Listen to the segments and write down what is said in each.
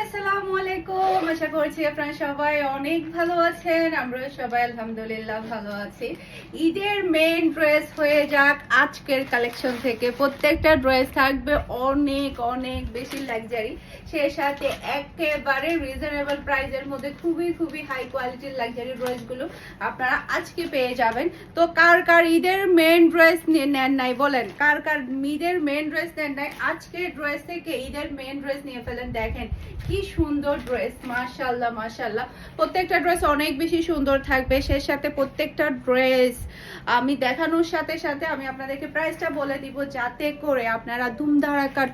আসসালামু আলাইকুম। আশা করছি আপনারা সবাই অনেক ভালো আছেন। আমরা সবাই আলহামদুলিল্লাহ ভালো আছি। ঈদের মেইন ড্রেস হয়ে যাক আজকের কালেকশন থেকে। প্রত্যেকটা ড্রেস থাকবে অনেক অনেক বেশি লাক্সারি, সেই সাথে একেবারে রিজনেবল প্রাইসের মধ্যে খুবই হাই কোয়ালিটির লাক্সারি ড্রেসগুলো আপনারা আজকে পেয়ে যাবেন। তো কার কার ঈদের মেইন ড্রেস নেন নাই বলেন, কার কার ঈদের মেইন ড্রেস নেন নাই? আজকের ড্রেস থেকে ঈদের মেইন ড্রেস নিয়ে ফেলেন। দেখেন কি সুন্দর ড্রেস, মাশাআল্লাহ মাশাআল্লাহ। প্রত্যেকটা ড্রেস অনেক বেশি সুন্দর থাকবে, সেই সাথে প্রত্যেকটা ড্রেস আমি দেখানোর সাথে সাথে আমি আপনাদেরকে প্রাইসটা বলে দিব, যাতে করে আপনারা ধুমধাড়াক্কা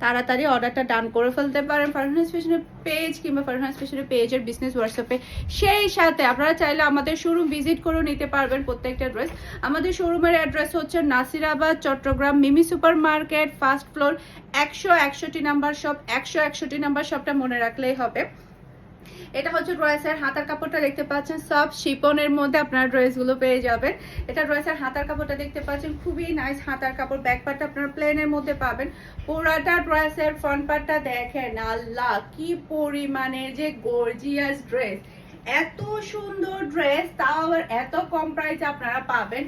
তাড়াতাড়ি অর্ডারটা ডান করে ফেলতে পারেন ফারহানাস ফ্যাশনের পেজ কিংবা ফারহানাস ফ্যাশনের পেজের বিজনেস হোয়াটসঅ্যাপে। সেই সাথে আপনারা চাইলে আমাদের শোরুম ভিজিট করে নিতে পারবেন প্রত্যেকটা ড্রেস। আমাদের শোরুমের অ্যাড্রেস হচ্ছে Nasirabad, Chattogram, Mimi super market, first floor, 161 number shop. 161 number শপটা মনে রাখলেই হবে। এটা হচ্ছে ড্রেসের হাতার কাপড়টা দেখতে পাচ্ছেন, সব শিপনের মধ্যে আপনারা ড্রেসগুলো পেয়ে যাবেন। এটা ড্রেসের হাতার কাপড়টা দেখতে পাচ্ছেন, খুবই নাইস হাতার কাপড়। ব্যাক পার্টটা আপনারা প্লেনের মধ্যে পাবেন। পুরাটা ড্রেসের ফ্রন্ট পার্টটা দেখেন, আল্লাহ কি পরিমাণের যে গর্জিয়াস ড্রেস। এত সুন্দর ড্রেস, তাও আবার এত কম প্রাইসে আপনারা পাবেন।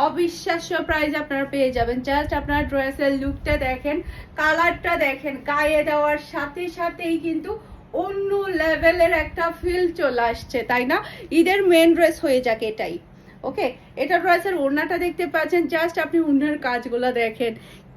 অবিশ্বাস্য প্রাইস আপনারা পেয়ে যাবেন। জাস্ট আপনারা ড্রেসের লুকটা দেখেন, কালারটা দেখেন, গায়ে দেওয়ার সাথে সাথেই কিন্তু অন্য লেভেলের একটা ফিল চলে আসছে, তাই না? ঈদের মেন ড্রেস হয়ে যাক এটাই। ওকে, এটা ড্রেসের ওড়নাটা দেখতে পাচ্ছেন, জাস্ট আপনি ওড়নার কাজগুলো দেখেন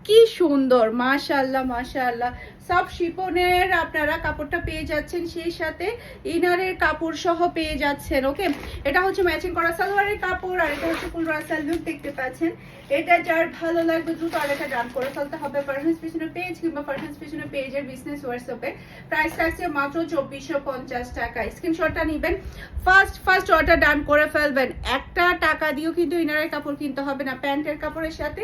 কি সুন্দর, মাশাআল্লাহ মাশাআল্লাহ। সব শিপনের আপনারা কাপড়টা পেয়ে যাচ্ছেন, সেই সাথে ইনারের কাপড় সহ পেয়ে যাচ্ছেন। ওকে, এটা হচ্ছে ম্যাচিং করা সালোয়ারের কাপড়, আর এটা হচ্ছে ফুল রাসাল লুক দেখতে পাচ্ছেন। এটা যার ভালো লাগবে দ্রুত আরেকটা ডান করে ফেলতে হবে ফারহানাস ফ্যাশনের পেজ কিংবা ফারহানাস ফ্যাশনের পেজের বিজনেস হোয়াটসঅ্যাপে। প্রাইস থাকছে মাত্র 2450 টাকা। স্ক্রিনশটটা নেবেন, ফার্স্ট অর্ডার ডান করে ফেলবেন। একটা টাকা দিয়েও কিন্তু ইনারের কাপড় কিনতে হবে না, প্যান্টের কাপড়ের সাথে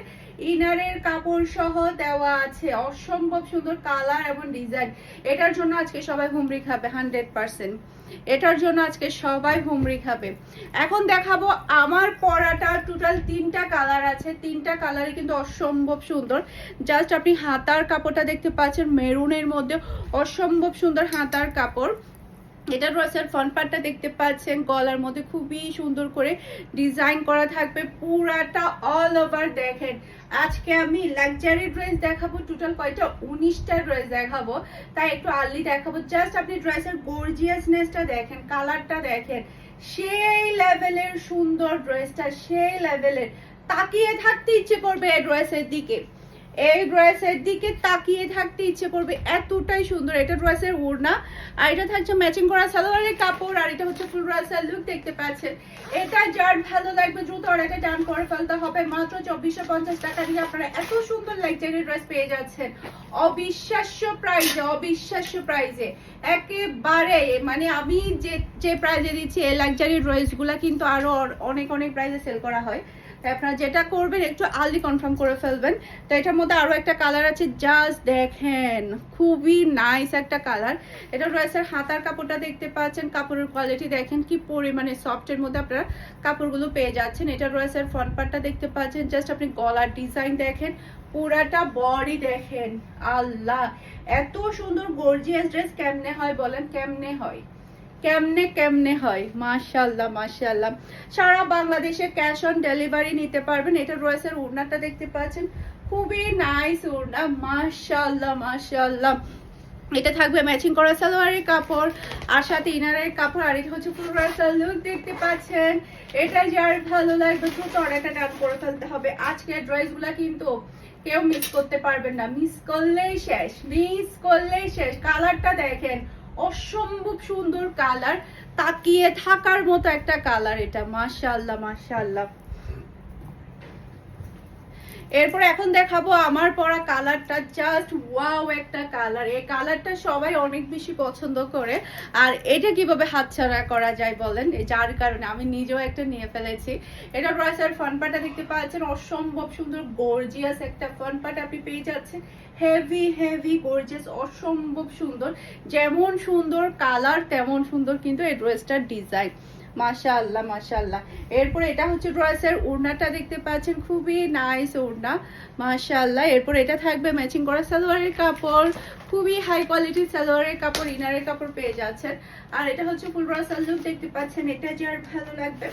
ইনারের কাপড় সহ দেওয়া আছে। অসম্ভব সুন্দর কালার এবং ডিজাইন। এটার জন্য আজকে সবাই হুমড়ি খাবে 100%। এটার জন্য আজকে সবাই হুমড়ি খাবে। এখন দেখাবো আমার পরাটা, টোটাল 3টা কালার আছে। 3টা কালারই কিন্তু অসম্ভব সুন্দর। জাস্ট আপনি হাতার কাপড়টা দেখতে পাচ্ছেন মেরুনের মধ্যে, অসম্ভব সুন্দর হাতার কাপড়। এটা ড্রেসের ফ্রন্ট পার্টটা দেখতে পাচ্ছেন, গলার মধ্যে খুবই সুন্দর করে ডিজাইন করা থাকবে পুরাটা অল ওভার। দেখেন আজকে আমি লাক্সারি ড্রেস দেখাবো, টোটাল কয়টা 19টা ড্রেস দেখাবো, তাই একটু আর্লি দেখাবো। জাস্ট আপনি ড্রেসের গর্জিয়াসনেসটা দেখেন, কালারটা দেখেন, সেই লেভেলের সুন্দর ড্রেসটা, সেই লেভেলের। তাকিয়ে থাকতে ইচ্ছে করবে এই ড্রেসের দিকে, এই ড্রেসের দিকে তাকিয়ে থাকতে ইচ্ছে করবে, এতটাই সুন্দর। এটা ড্রেসের ওড়না, আর এটা থাকছে ম্যাচিং করা সালোয়ারের কাপড়, আর এটা হচ্ছে ফুল রাসাল লুক দেখতে পাচ্ছেন। এটা যার ভালো লাগবে দ্রুত অর্ডারটা ডান করে ফেলতে হবে। মাত্র 2450 টাকা দিয়ে আপনারা এত সুন্দর লাক্সারি ড্রেস পেয়ে যাচ্ছেন অবিশ্বাস্য প্রাইসে, অবিশ্বাস্য প্রাইসে একেবারে। মানে আমি যে প্রাইসে দিচ্ছি এই লাক্সারি ড্রেসগুলো কিন্তু আরো অনেক অনেক প্রাইসে সেল করা হয়। তাই আপনারা যেটা করবেন একটু আর্লি কনফার্ম করে ফেলবেন। তো এটার মধ্যে আরো একটা কালার আছে, জাস্ট দেখেন খুবই নাইস একটা কালার। এটা ড্রেসের হাতার কাপড়টা দেখতে পাচ্ছেন, কাপড়ের কোয়ালিটি দেখেন কি পরিমাণে সফটের মধ্যে আপনারা কাপড়গুলো পেয়ে যাচ্ছেন। এটা ড্রেসের ফ্রন্ট পার্টটা দেখতে পাচ্ছেন, জাস্ট আপনি গলার ডিজাইন দেখেন, পুরাটা বডি দেখেন। আল্লাহ এত সুন্দর গর্জিয়াস ড্রেস কেমনে হয় বলেন, কেমনে হয়, কেমনে হয়? মাশাআল্লাহ মাশাআল্লাহ। সারা বাংলাদেশে ক্যাশ অন ডেলিভারি নিতে পারবেন। এটা ড্রেসের ওড়নাটা দেখতে পাচ্ছেন, খুবই নাইস ওড়না, মাশাআল্লাহ মাশাআল্লাহ। এটা থাকবে ম্যাচিং করা সালোয়ারের কাপড়, আর সাথে ইনারের কাপড়, আর এটা হচ্ছে ফুল রাসাল লুক দেখতে পাচ্ছেন। এটা যার ভালো লাগবে দ্রুত অর্ডারটা ডান করে ফেলতে হবে। আজকের ড্রেসগুলা কিন্তু কেউ মিস করতে পারবেন না, মিস করলেই শেষ, মিস করলেই শেষ। কালারটা দেখেন, অসম্ভব সুন্দর কালার, তাকিয়ে থাকার মতো একটা কালার এটা, মাশাআল্লাহ মাশাআল্লাহ। এরপর এখন দেখাবো আমার পরা কালারটা, জাস্ট ওয়াও একটা কালার। এই কালারটা সবাই অনেক বেশি পছন্দ করে, আর এটা কিভাবে হাতছাড়া করা যায় বলেন, যার কারণে আমি নিজেও একটা নিয়ে ফেলেছি। এটা ড্রেসের ফ্রন্ট পার্টটা দেখতে পাচ্ছেন, অসম্ভব সুন্দর গর্জিয়াস একটা ফ্রন্ট পার্ট আপনি পেয়ে যাচ্ছেন। হেভি গর্জিয়াস, অসম্ভব সুন্দর। যেমন সুন্দর কালার তেমন সুন্দর কিন্তু এই ড্রেসটার ডিজাইন, মাশাআল্লাহ মাশাআল্লাহ। এরপর এটা হচ্ছে ড্রেসের ওড়নাটা দেখতে পাচ্ছেন, খুবই নাইস ওড়না মাশাআল্লাহ। এরপর এটা থাকবে ম্যাচিং করা সালোয়ারের কাপড়, খুবই হাই কোয়ালিটির সালোয়ারের কাপড়, ইনারের কাপড় পেয়ে যাচ্ছেন। আর এটা হচ্ছে ফুল ব্রাসাল লুক দেখতে পাচ্ছেন। এটা যার ভালো লাগবে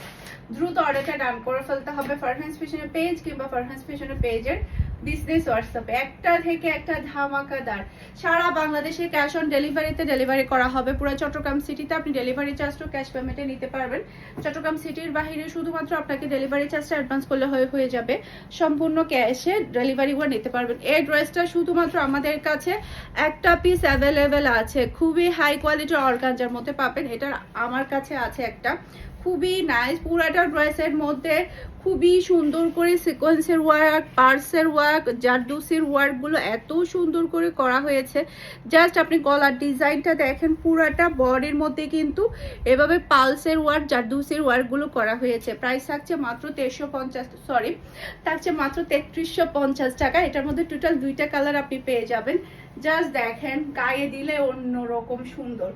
দ্রুত অর্ডারটা ডান করে ফেলতে হবে ফারহানস ফ্যাশনের পেজ কিংবা ফারহানস ফ্যাশনের পেজের বিজনেস হোয়াটসঅ্যাপে। একটা থেকে একটা ধামাকাদার, সারা বাংলাদেশে ক্যাশ অন ডেলিভারিতে ডেলিভারি করা হবে। পুরো চট্টগ্রাম সিটিতে আপনি ডেলিভারি চার্জটা ক্যাশ পেমেন্টে নিতে পারবেন। চট্টগ্রাম সিটির বাইরে শুধুমাত্র আপনাকে ডেলিভারি চার্জটা অ্যাডভান্স করলে হয়ে যাবে, সম্পূর্ণ ক্যাশে ডেলিভারিগুলো নিতে পারবেন। এই ড্রেসটা শুধুমাত্র আমাদের কাছে একটা পিস অ্যাভেলেবেল আছে, খুবই হাই কোয়ালিটির অর্গানজার মধ্যে পাবেন। এটা আমার কাছে আছে একটা, খুবই নাইস। পুরাটা ড্রেসের মধ্যে খুবই সুন্দর করে সিকোয়েন্সের ওয়ার্ক, পার্সের ওয়ার্ক, জারদুসির ওয়ার্কগুলো এত সুন্দর করে করা হয়েছে। জাস্ট আপনি গলার ডিজাইনটা দেখেন, পুরাটা বডির মধ্যে কিন্তু এভাবে পালসের ওয়ার্ক, জারদুসির ওয়ার্কগুলো করা হয়েছে। প্রাইস থাকছে মাত্র 3350 টাকা। এটার মধ্যে টোটাল 2টা কালার আপনি পেয়ে যাবেন। জাস্ট দেখেন, গায়ে দিলে অন্যরকম সুন্দর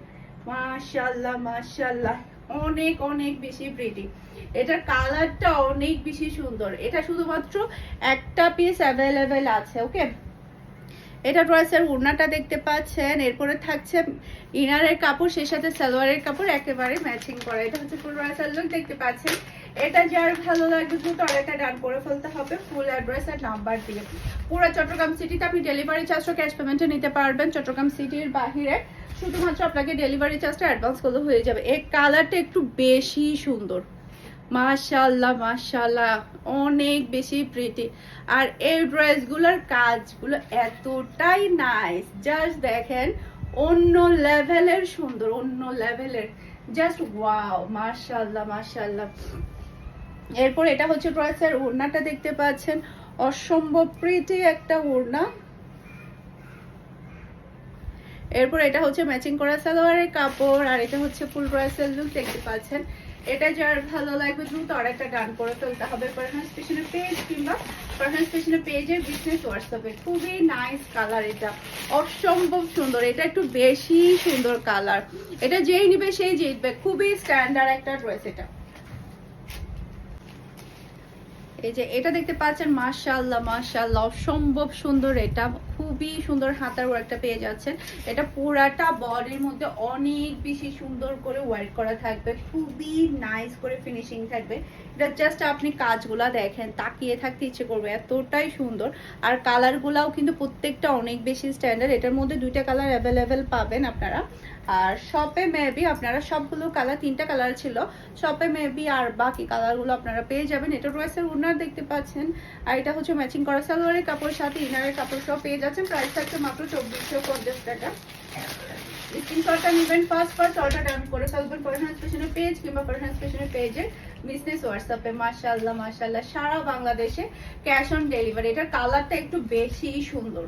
মাশাআল্লাহ মাশাআল্লাহ, অনেক অনেক বেশি প্রিটি। এটার কালারটা অনেক বেশি সুন্দর। এটা শুধুমাত্র একটা পিস অ্যাভেলেবেল আছে। ওকে, এটা ড্রেসের ওড়নাটা দেখতে পাচ্ছেন। এরপরে থাকছে ইনারের কাপড়, সেই সাথে সালোয়ারের কাপড় একেবারে ম্যাচিং করা। এটা হচ্ছে ফুল ড্রেসের লুক দেখতে পাচ্ছেন। এটা যার ভালো লাগবে দ্রুত অর্ডারটা ডান করে ফেলতে হবে ফুল অ্যাড্রেস আর নাম্বার দিয়ে। পুরো চট্টগ্রাম সিটিতে আপনি ডেলিভারি চার্জটা ক্যাশ পেমেন্টে নিতে পারবেন। চট্টগ্রাম সিটির বাহিরে শুধুমাত্র আপনাকে ডেলিভারি চার্জটা অ্যাডভান্স করলে হয়ে যাবে। এই কালারটা একটু বেশি সুন্দর মাশাআল্লাহ মাশাআল্লাহ, অনেক বেশি প্রিটি। আর এই ড্রেসগুলোর কাজগুলো এতটাই নাইস, জাস্ট দেখেন অন্য লেভেলের সুন্দর, অন্য লেভেলের, জাস্ট ওয়াও মাশাআল্লাহ মাশাআল্লাহ। এরপর এটা হচ্ছে ড্রেসের ওড়নাটা দেখতে পাচ্ছেন, অসম্ভব প্রিটি একটা ওড়না। এরপর এটা হচ্ছে ম্যাচিং করা সালোয়ারের কাপড়, আর এটা হচ্ছে ফুল ড্রেসের লুক দেখতে পাচ্ছেন। এটা যার ভালো লাগবে দ্রুত অর্ডারটা ডান করে ফেলতে হবে ফারহানস ফ্যাশনের পেজ কিংবা ফারহানস ফ্যাশনের পেজের বিজনেস হোয়াটসঅ্যাপে। খুবই নাইস কালার, এটা অসম্ভব সুন্দর, এটা একটু বেশি সুন্দর কালার। এটা যেই নিবে সেই জিতবে, খুবই স্ট্যান্ডার্ড একটা ড্রেস এটা। এই যে এটা দেখতে পাচ্ছেন, মাশাআল্লাহ মাশাআল্লাহ, অসম্ভব সুন্দর। এটা খুবই সুন্দর হাতার ওয়ার্কটা পেয়ে যাচ্ছেন। এটা পুরাটা বডির মধ্যে অনেক বেশি সুন্দর করে ওয়ার্ক করা থাকবে, খুবই নাইস করে ফিনিশিং থাকবে। এটা জাস্ট আপনি কাজগুলা দেখেন, তাকিয়ে থাকতে ইচ্ছে করবে, এতটাই সুন্দর। আর কালারগুলাও কিন্তু প্রত্যেকটা অনেক বেশি স্ট্যান্ডার্ড। এটার মধ্যে 2টা কালার অ্যাভেলেবেল পাবেন আপনারা। আর শপে মেবি আপনারা সবগুলো কালার, 3টা কালার ছিল শপে মেবি, আর বাকি কালারগুলো আপনারা পেয়ে যাবেন। এটা ড্রেসের ওড়না দেখতে পাচ্ছেন, আর এটা হচ্ছে ম্যাচিং করা সালোয়ারের কাপড়, সাথে ইনারের কাপড় সব পেয়ে যাচ্ছেন। প্রাইস থাকছে মাত্র 2450 টাকা। স্ক্রিনশটটা নেবেন, ফার্স্ট অর্ডার ডান করে ফেলবেন ফারহানস ফ্যাশনের পেজ কিংবা ফারহানস ফ্যাশনের পেজের বিজনেস হোয়াটসঅ্যাপে। মাশাআল্লাহ মাশাআল্লাহ, সারা বাংলাদেশে ক্যাশ অন ডেলিভারি। এটার কালারটা একটু বেশি সুন্দর।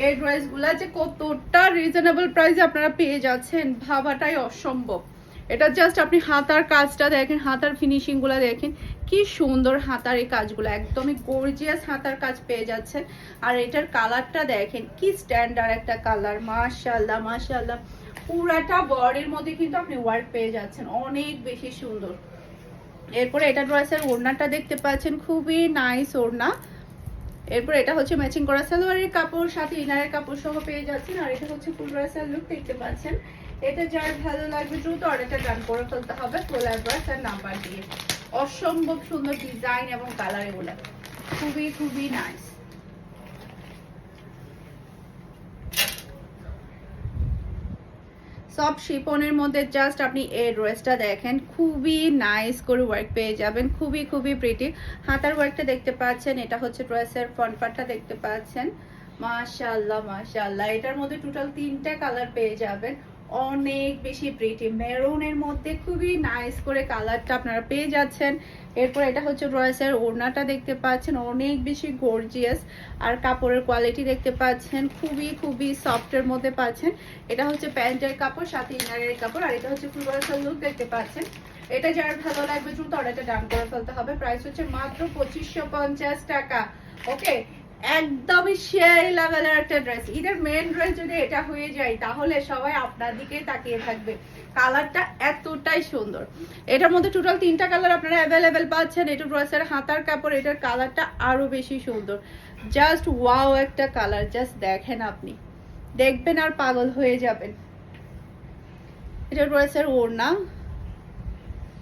এই ড্রেসগুলা যে কতটা রিজনেবল প্রাইসে আপনারা পেয়ে যাচ্ছেন ভাবাটাই অসম্ভব। এটা জাস্ট আপনি হাতার কাজটা দেখেন, হাতার ফিনিশিং গুলা দেখেন, কি সুন্দর হাতার এই কাজগুলো, একদমই গর্জিয়াস হাতার কাজ পেয়ে যাচ্ছেন। আর এটার কালারটা দেখেন, কি স্ট্যান্ডার্ড একটা কালার, মাশাআল্লাহ মাশাআল্লাহ। পুরাটা বডির মধ্যে কিন্তু আপনি ওয়ার্ক পেয়ে যাচ্ছেন, অনেক বেশি সুন্দর। এরপরে এটা ড্রেসের ওড়নাটা দেখতে পাচ্ছেন, খুবই নাইস ওড়না। এরপর এটা হচ্ছে ম্যাচিং করা সালোয়ারের কাপড়, সাথে ইনারের কাপড় সহ পেয়ে যাচ্ছেন। আর এটা হচ্ছে ফুল ড্রেসের লুক দেখতে পাচ্ছেন। এটা যার ভালো লাগবে দ্রুত অর্ডারটা ডান করে ফেলতে হবে ফুল অ্যাড্রেস আর নাম্বার দিয়ে। অসম্ভব সুন্দর ডিজাইন এবং কালার, এগুলো খুবই খুবই নাইস। সব শিপনের মধ্যে জাস্ট আপনি এই ড্রেসটা দেখেন, খুবই নাইস করে ওয়ার্ক পেয়ে যাবেন, খুবই খুবই প্রিটি। হাতার ওয়ার্কটা দেখতে পাচ্ছেন, এটা হচ্ছে ড্রেসের ফ্রন্ট পার্টটা দেখতে পাচ্ছেন। মাশাআল্লাহ মাশাআল্লাহ, এটার মধ্যে টোটাল 3টা কালার পেয়ে যাবেন, অনেক বেশি প্রিটি। মেরুনের মধ্যে খুবই নাইস করে কালারটা আপনারা পেয়ে যাচ্ছেন। এরপর এটা হচ্ছে ড্রেসের ওড়নাটা দেখতে পাচ্ছেন, অনেক বেশি গর্জিয়াস। আর কাপড়ের কোয়ালিটি দেখতে পাচ্ছেন, খুবই খুবই সফটের মধ্যে পাচ্ছেন। এটা হচ্ছে প্যান্টের কাপড়, সাথে ইনারের কাপড়। আর এটা হচ্ছে ফুল ড্রেসের লুক দেখতে পাচ্ছেন। এটা যার ভালো লাগবে দ্রুত অর্ডারটা ডান করে ফেলতে হবে। প্রাইস হচ্ছে মাত্র 2550 টাকা। ওকে, একদমই সেই লেভেলের একটা ড্রেস। ঈদের মেন ড্রেস যদি এটা হয়ে যায় তাহলে সবাই আপনার দিকে তাকিয়ে থাকবে। কালারটা এতটাই সুন্দর। এটার মধ্যে টোটাল 3টা কালার আপনারা অ্যাভেলেবেল পাচ্ছেন। এটা ড্রেসের হাতার কাপড়, এটার কালারটা আরো বেশি সুন্দর। জাস্ট ওয়াও একটা কালার, জাস্ট দেখেন, আপনি দেখবেন আর পাগল হয়ে যাবেন। এটা ড্রেসের ওড়না,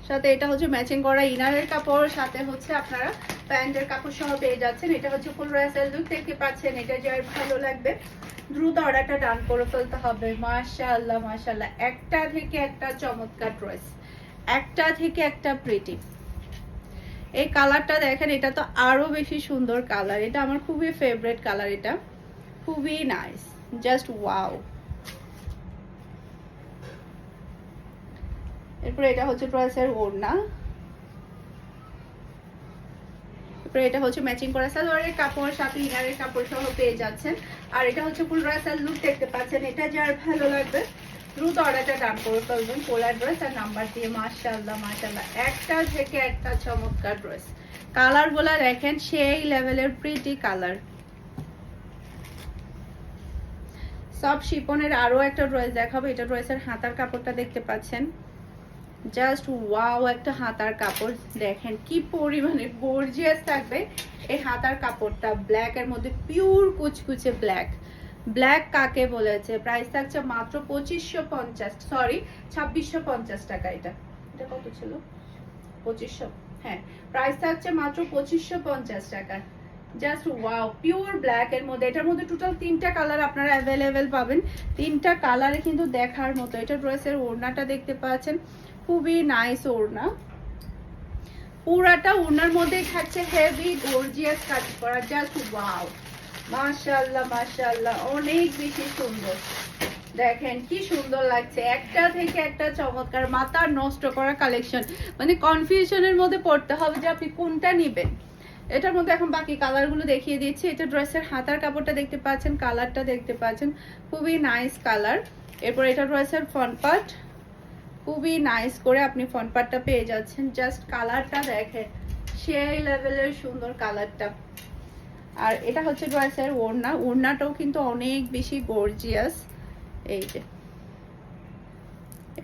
সাথে এটা হচ্ছে ম্যাচিং করা ইনারের কাপড়, সাথে হচ্ছে আপনারা প্যান্টের কাপড় সহ পেয়ে যাচ্ছেন। এটা হচ্ছে ফুল ড্রেসের লুক দেখতে পাচ্ছেন। এটা যার ভালো লাগবে দ্রুত অর্ডারটা ডান করে ফেলতে হবে। মাশাআল্লাহ মাশাআল্লাহ, একটা থেকে একটা চমৎকার ড্রেস, একটা থেকে একটা প্রিটি। এই কালারটা দেখেন, এটা তো আরো বেশি সুন্দর কালার। এটা আমার খুবই ফেভারিট কালার, এটা খুবই নাইস, জাস্ট ওয়াও। এরপর এটা হচ্ছে ড্রেসের ওড়না, এরপর এটা হচ্ছে ম্যাচিং করা সালোয়ারের কাপড়, সাথে ইনারের কাপড় সহ পেয়ে যাচ্ছেন। আর এটা হচ্ছে ফুল ড্রেসের লুক দেখতে পাচ্ছেন। এটা যার ভালো লাগবে দ্রুত অর্ডারটা ডান করে ফেলবেন ফুল অ্যাড্রেস আর নাম্বার দিয়ে। মাশাআল্লাহ মাশাআল্লাহ, একটা থেকে একটা চমৎকার ড্রেস। কালার গুলা দেখেন, সেই লেভেলের প্রিটি কালার। সব শিপনের আরো একটা ড্রেস দেখাবো। এটা ড্রেসের হাতার কাপড়টা দেখতে পাচ্ছেন, জাস্ট ওয়াও একটা হাতার কাপড়। দেখেন কি পরিমাণে গর্জিয়াস থাকবে এই হাতার কাপড়টা। ব্ল্যাক এর মধ্যে পিওর কুচকুচে ব্ল্যাক। ব্ল্যাক কাকে বলেছে? প্রাইস থাকছে মাত্র 2550, সরি 2650 টাকা। এটা এটা কত ছিল? 2500। হ্যাঁ, প্রাইস থাকছে মাত্র 2550 টাকা। জাস্ট ওয়াও, পিওর ব্ল্যাক এর মধ্যে। এটার মধ্যে টোটাল 3টা কালার আপনারা অ্যাভেলেবেল পাবেন। 3টা কালারে কিন্তু দেখার মতো। এটা ড্রেসের ওড়নাটা দেখতে পাচ্ছেন, খুবই নাইস ওড়না। পুরাটা ওড়নার মধ্যেই থাকছে হেভি গর্জিয়াস কাজ করা। জাস্ট ওয়াও, মাশাআল্লাহ মাশাআল্লাহ, অনেক বেশি সুন্দর। দেখেন কি সুন্দর লাগছে, একটা থেকে একটা চমৎকার, মাথা নষ্ট করা কালেকশন। মানে কনফিউশনের মধ্যে পড়তে হবে যে আপনি কোনটা নেবেন। এটার মধ্যে এখন বাকি কালারগুলো দেখিয়ে দিচ্ছি। এটা ড্রেসের হাতার কাপড়টা দেখতে পাচ্ছেন, কালারটা দেখতে পাচ্ছেন, খুবই নাইস কালার। এরপর এটা ড্রেসের ফ্রন্ট পার্ট, খুবই নাইস করে আপনি ফ্রন্ট পার্টটা পেয়ে যাচ্ছেন। জাস্ট কালারটা দেখেন, সেই লেভেলের সুন্দর কালারটা। আর এটা হচ্ছে ড্রেসের ওড়না, ওড়নাটাও কিন্তু অনেক বেশি গর্জিয়াস। এই যে,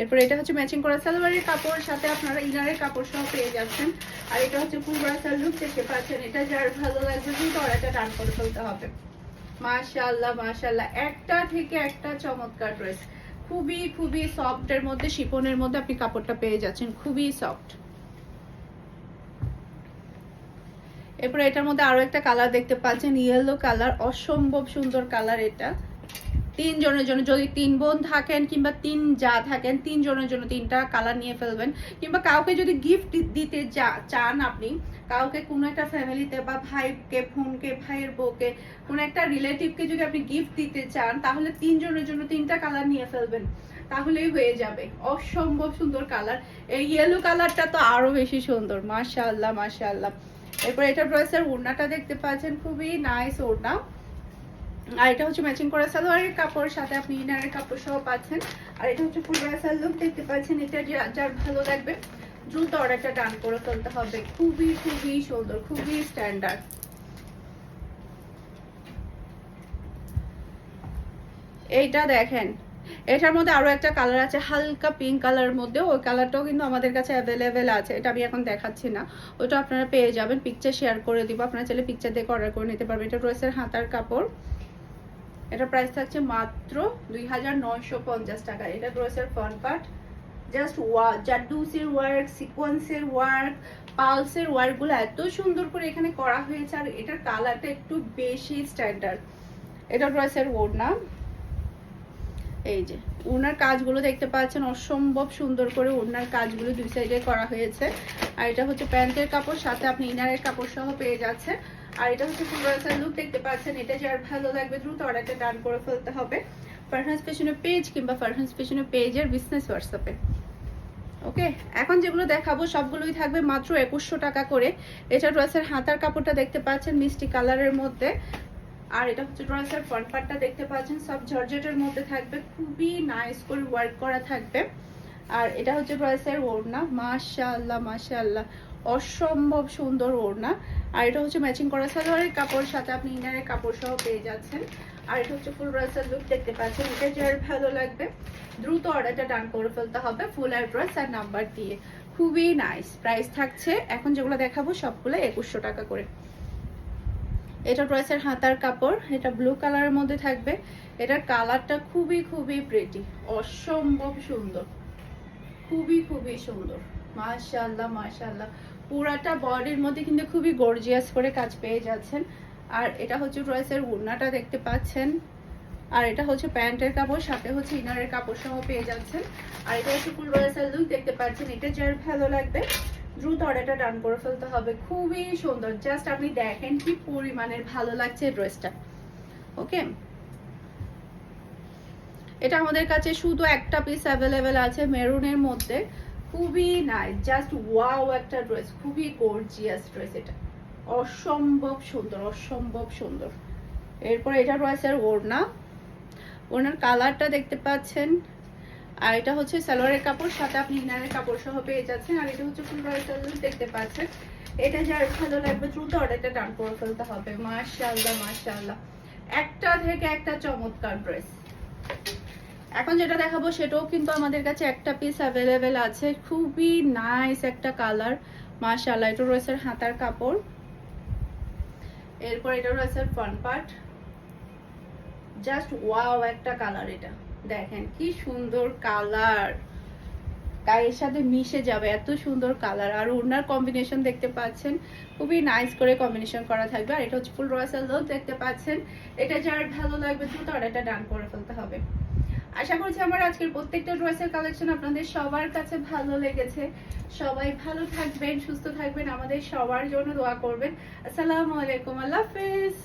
এরপর এটা হচ্ছে ম্যাচিং করা সালোয়ারের কাপড়, সাথে আপনারা ইনারের কাপড় সহ পেয়ে যাচ্ছেন। আর এটা হচ্ছে ফুল ড্রেসের লুক দেখতে পাচ্ছেন। এটা যার ভালো লাগবে কিন্তু অর্ডারটা ডান করে ফেলতে হবে। মাশাআল্লাহ মাশাআল্লাহ, একটা থেকে একটা চমৎকার ড্রেস। খুবই খুবই সফট এর মধ্যে, শিপনের মধ্যে আপনি কাপড়টা পেয়ে যাচ্ছেন, খুবই সফট। এরপর এটার মধ্যে আরো একটা কালার দেখতে পাচ্ছেন, ইয়েলো কালার, অসম্ভব সুন্দর কালার। এটা 3 জনের জন্য, যদি 3 বোন থাকেন কিংবা 3 যা থাকেন, 3 জনের জন্য 3টা কালার নিয়ে ফেলবেন। কিংবা কাউকে যদি গিফট দিতে চান আপনি, কাউকে কোনো একটা ফ্যামিলিতে বা ভাইকে, বোনকে, ভাইয়ের বউকে, কোনো একটা রিলেটিভকে যদি আপনি গিফট দিতে চান, তাহলে 3 জনের জন্য 3টা কালার নিয়ে ফেলবেন, তাহলেই হয়ে যাবে। অসম্ভব সুন্দর কালার। এই ইয়েলো কালারটা তো আরো বেশি সুন্দর। মাশাআল্লাহ মাশাআল্লাহ। এরপর এটা ড্রেসের ওড়নাটা দেখতে পাচ্ছেন, খুবই নাইস ওড়না। আর এটা হচ্ছে ম্যাচিং করা সালোয়ারের কাপড়, সাথে আপনি ইনারের কাপড় সহ পাচ্ছেন। আর এটা হচ্ছে ফুল ড্রেসের লুক দেখতে পাচ্ছেন। এটা যার ভালো লাগবে দ্রুত অর্ডারটা ডান করে ফেলতে হবে। খুবই খুবই সুন্দর, খুবই স্ট্যান্ডার্ড। এইটা দেখেন, এটার মধ্যে আরো একটা কালার আছে হালকা পিঙ্ক কালারের মধ্যে। ওই কালারটাও কিন্তু আমাদের কাছে অ্যাভেলেবেল আছে। এটা আমি এখন দেখাচ্ছি না, ওটা আপনারা পেয়ে যাবেন। পিকচার শেয়ার করে দিব, আপনারা চাইলে পিকচার দেখে অর্ডার করে নিতে পারবেন। এটা ড্রেসের হাতার কাপড়, এটা প্রাইস থাকছে মাত্র 2950 টাকা। এটা ড্রেসের ফ্রন্ট পার্ট, জাস্ট জারদৌসির ওয়ার্ক, সিকোয়েন্সের ওয়ার্ক, পালসের ওয়ার্ক গুলো এত সুন্দর করে এখানে করা হয়েছে। আর এটার কালারটা একটু বেশি স্ট্যান্ডার্ড। এটা ড্রেসের ওড়না, এই যে ওড়নার কাজগুলো দেখতে পাচ্ছেন, অসম্ভব সুন্দর করে ওড়নার কাজগুলো দুই সাইডে করা হয়েছে। আর এটা হচ্ছে প্যান্টের কাপড়, সাথে আপনি ইনারের কাপড় সহ পেয়ে যাচ্ছেন। আর এটা হচ্ছে ফুল ড্রেসের লুক দেখতে পাচ্ছেন। এটা যার ভালো লাগবে দ্রুত অর্ডারটা ডান করে ফেলতে হবে ফারহানস ফ্যাশনের পেজ কিংবা ফারহানস ফ্যাশনের পেজের বিজনেস হোয়াটসঅ্যাপে। ওকে, এখন যেগুলো দেখাবো সবগুলোই থাকবে মাত্র 2100 টাকা করে। এটা ড্রেসের হাতার কাপড়টা দেখতে পাচ্ছেন, মিষ্টি কালারের মধ্যে। আর এটা হচ্ছে ড্রেসের ফ্রন্ট পার্টটা দেখতে পাচ্ছেন, সব জর্জেটের মধ্যে থাকবে, খুবই নাইস করে ওয়ার্ক করা থাকবে। আর এটা হচ্ছে ড্রেসের ওড়না। মাশাআল্লাহ মাশাআল্লাহ, অসম্ভব সুন্দর ওড়না। আর এটা হচ্ছে ম্যাচিং করা সালোয়ারের কাপড়, সাথে আপনি ইনারের কাপড় সহ পেয়ে যাচ্ছেন। আর এটা হচ্ছে ফুল ড্রেসের লুক দেখতে পাচ্ছেন। এটা যার ভালো লাগবে দ্রুত অর্ডারটা ডান করে ফেলতে হবে ফুল অ্যাড্রেস আর নাম্বার দিয়ে। খুবই নাইস। প্রাইস থাকছে এখন যেগুলো দেখাবো সবগুলো 2100 টাকা করে। এটা ড্রেসের হাতার কাপড়, এটা ব্লু কালারের মধ্যে থাকবে। এটার কালারটা খুবই খুবই প্রিটি, অসম্ভব সুন্দর, খুবই খুবই সুন্দর। মাশাআল্লাহ মাশাআল্লাহ। পুরাটা বডির মধ্যে কিন্তু খুবই গর্জিয়াস করে কাজ পেয়ে যাচ্ছেন। আর এটা হচ্ছে ড্রেসের ওড়নাটা দেখতে পাচ্ছেন। আর এটা হচ্ছে প্যান্টের কাপড়, সাথে হচ্ছে ইনারের কাপড় সহ পেয়ে যাচ্ছেন। আর এটা হচ্ছে ফুল ড্রেসের লুক দেখতে পাচ্ছেন। এটা যার ভালো লাগবে দ্রুত অর্ডারটা ডান করে ফেলতে হবে। খুবই সুন্দর, জাস্ট আপনি দেখেন কি পরিমাণের ভালো লাগছে ড্রেসটা। ওকে, এটা আমাদের কাছে শুধু একটা পিস অ্যাভেলেবেল আছে মেরুনের মধ্যে। খুবই নাইস, জাস্ট ওয়াও একটা ড্রেস, খুবই গর্জিয়াস ড্রেস। এটা অসম্ভব সুন্দর, অসম্ভব সুন্দর। এরপর এটা রয়েছে ওড়না, ওড়নার কালারটা দেখতে পাচ্ছেন। আর এটা হচ্ছে সালোয়ারের কাপড়, সাথে আপনি ইনারের কাপড় সহ পেয়ে যাচ্ছেন। আর এটা হচ্ছে ফুল ড্রেসের লুক দেখতে পাচ্ছেন। এটা যার ভালো লাগবে দ্রুত অর্ডারটা ডান করে ফেলতে হবে। মাশাআল্লাহ মাশাআল্লাহ, একটা থেকে একটা চমৎকার ড্রেস। এখন যেটা দেখাবো সেটাও কিন্তু আমাদের কাছে একটা পিস অ্যাভেলেবেল আছে। খুবই নাইস একটা কালার, মাশাআল্লাহ। এটা রয়েছে হাতার কাপড়। এরপর এটা রয়েছে ফ্রন্ট পার্ট, জাস্ট ওয়াও একটা কালার। এটা দেখেন কি সুন্দর কালার, গায়ের সাথে মিশে যাবে এত সুন্দর কালার। আর ওড়নার কম্বিনেশন দেখতে পাচ্ছেন, খুবই নাইস করে কম্বিনেশন করা থাকবে। আর এটা হচ্ছে ফুল রয়েসেল লুক দেখতে পাচ্ছেন। এটা যার ভালো লাগবে দ্রুত অর্ডারটা ডান করে ফেলতে হবে। আশা করছি আমার আজকের প্রত্যেকটা ড্রেসের কালেকশন আপনাদের সবার কাছে ভালো লেগেছে। সবাই ভালো থাকবেন, সুস্থ থাকবেন, আমাদের সবার জন্য দোয়া করবেন। আসসালামু আলাইকুম, আল্লাহ হাফেজ।